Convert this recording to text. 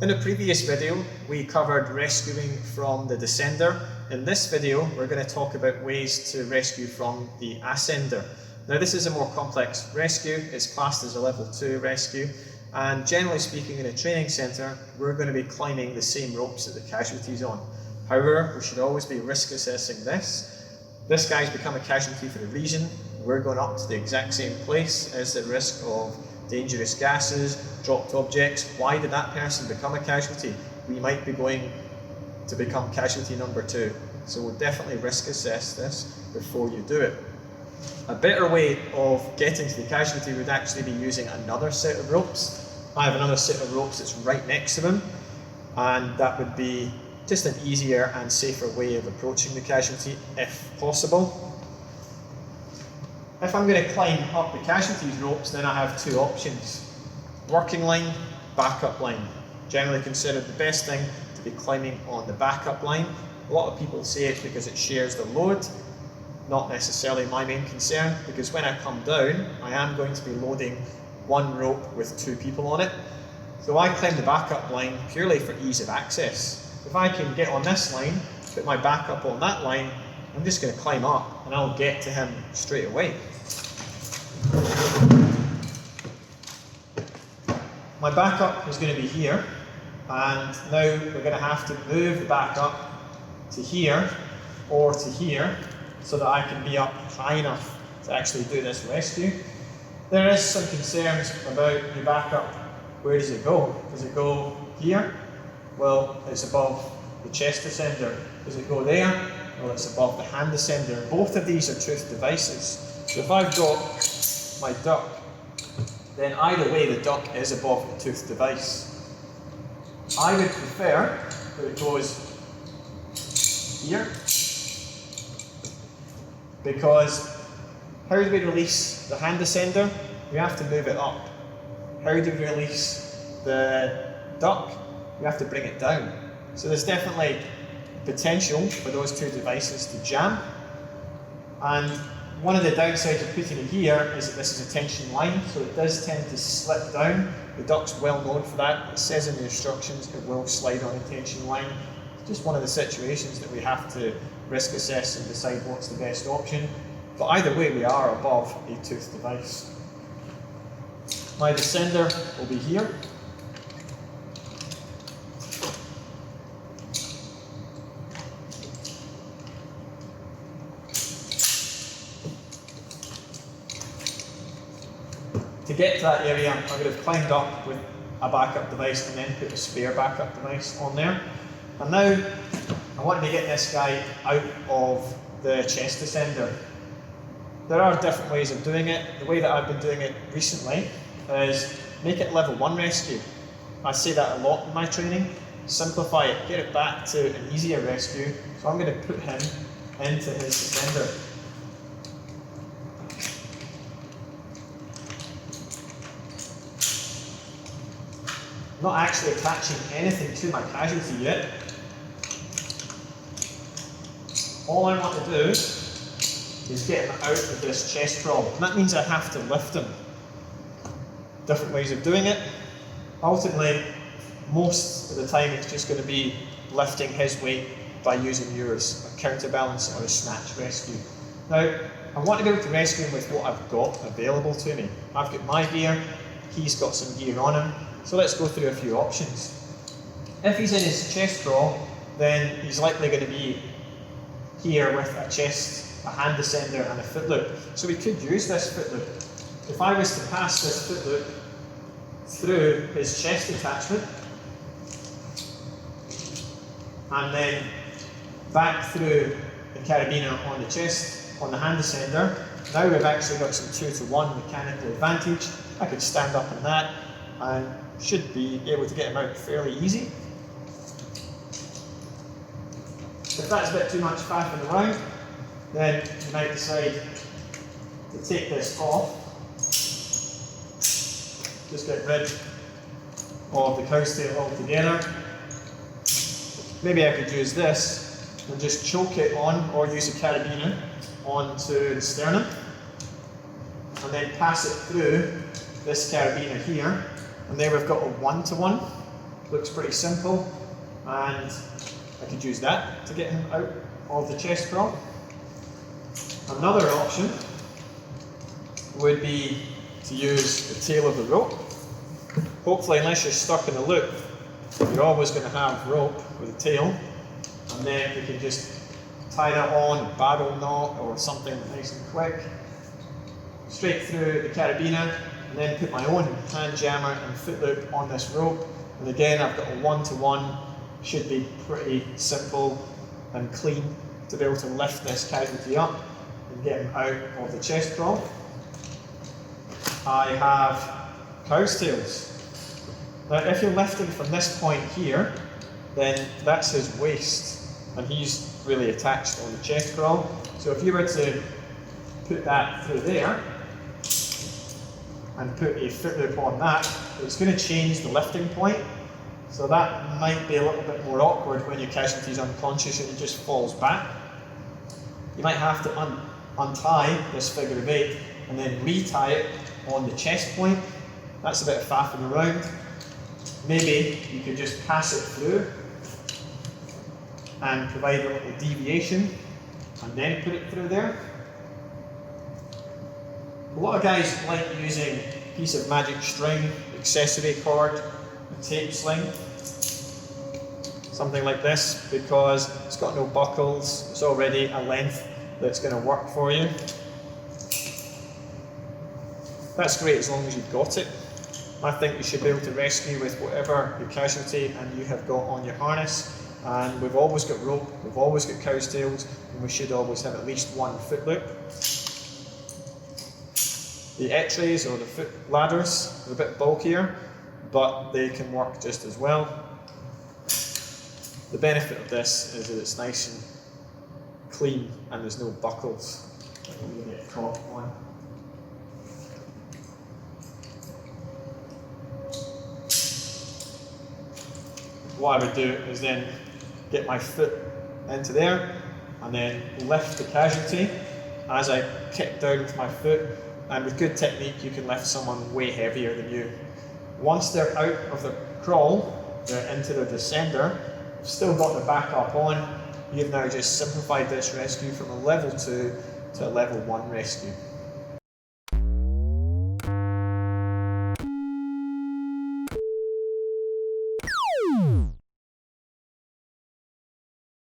In a previous video, we covered rescuing from the descender. In this video, we're going to talk about ways to rescue from the ascender. Now, this is a more complex rescue. It's classed as a level 2 rescue. And generally speaking, in a training centre, we're going to be climbing the same ropes that the casualty's on. However, we should always be risk assessing this. This guy's become a casualty for a reason. We're going up to the exact same place as at risk of dangerous gases, dropped objects. Why did that person become a casualty? We might be going to become casualty number 2. So we'll definitely risk assess this before you do it. A better way of getting to the casualty would actually be using another set of ropes. I have another set of ropes that's right next to them, and that would be just an easier and safer way of approaching the casualty if possible. If I'm going to climb up the casualty's ropes, then I have two options. Working line, backup line. Generally considered the best thing to be climbing on the backup line. A lot of people say it because it shares the load. Not necessarily my main concern, because when I come down, I am going to be loading one rope with 2 people on it. So I climb the backup line purely for ease of access. If I can get on this line, put my backup on that line, I'm just going to climb up and I'll get to him straight away. My backup is going to be here, and now we're going to have to move the backup to here or to here so that I can be up high enough to actually do this rescue. There is some concerns about the backup. Where does it go? Does it go here? Well, it's above the chest descender. Does it go there? Well, it's above the hand descender. Both of these are toothed devices. So if I've got my duck, then either way the duck is above the toothed device. I would prefer that it goes here, because how do we release the hand descender? We have to move it up. How do we release the duck? We have to bring it down. So there's definitely potential for those 2 devices to jam. And one of the downsides of putting it here is that this is a tension line, so it does tend to slip down. The duck's well known for that. It says in the instructions it will slide on a tension line. It's just one of the situations that we have to risk assess and decide what's the best option. But either way, we are above a toothed device. My descender will be here. To get to that area, I would have climbed up with a backup device and then put a spare backup device on there. And now I want to get this guy out of the chest descender. There are different ways of doing it. The way that I've been doing it recently is make it level 1 rescue. I say that a lot in my training. Simplify it, get it back to an easier rescue. So I'm going to put him into his descender. I'm not actually attaching anything to my casualty yet. All I want to do is get him out of this chest trough. And that means I have to lift him. Different ways of doing it. Ultimately, most of the time it's just going to be lifting his weight by using yours, a counterbalance or a snatch rescue. Now, I want to be able to rescue him with what I've got available to me. I've got my gear, he's got some gear on him. So let's go through a few options. If he's in his chest draw, then he's likely going to be here with a hand descender and a foot loop. So we could use this foot loop. If I was to pass this foot loop through his chest attachment and then back through the carabiner on the chest, on the hand descender, now we've actually got some 2-to-1 mechanical advantage. I could stand up in that and should be able to get him out fairly easy. If that's a bit too much faffing around, then you might decide to take this off. Just get rid of the cow's tail altogether. Maybe I could use this and just choke it on, or use a carabiner onto the sternum, and then pass it through this carabiner here, and there we've got a 1-to-1. Looks pretty simple, and I could use that to get him out of the chest crawl. Another option would be to use the tail of the rope. Hopefully, unless you're stuck in a loop, you're always going to have rope with a tail, and then we can just tie that on, a barrel knot or something nice and quick, straight through the carabiner, and then put my own hand jammer and foot loop on this rope. And again, I've got a 1-to-1, should be pretty simple and clean to be able to lift this Casualty up and get him out of the chest crawl. I have cow's tails. Now, if you're lifting from this point here, then that's his waist, and he's really attached on the chest crawl. So if you were to put that through there and put a foot loop on that, it's going to change the lifting point. So that might be a little bit more awkward when your Casualty is unconscious and he just falls back. You might have to untie this figure of 8 and then retie it on the chest point. That's a bit of faffing around. Maybe you could just pass it through and provide a little deviation and then put it through there. A lot of guys like using a piece of magic string, accessory cord, a tape sling, something like this, because it's got no buckles, it's already a length that's going to work for you. That's great as long as you've got it. I think you should be able to rescue with whatever your Casualty and you have got on your harness. And we've always got rope, we've always got cow's tails, and we should always have at least one foot loop. The X-rays or the foot ladders are a bit bulkier, but they can work just as well. The benefit of this is that it's nice and clean and there's no buckles that you get caught on. What I would do is then get my foot into there and then lift the Casualty as I kick down with my foot, and with good technique you can lift someone way heavier than you. Once they're out of the crawl, they're into the descender, still got the backup on, you've now just simplified this rescue from a level 2 to a level 1 rescue.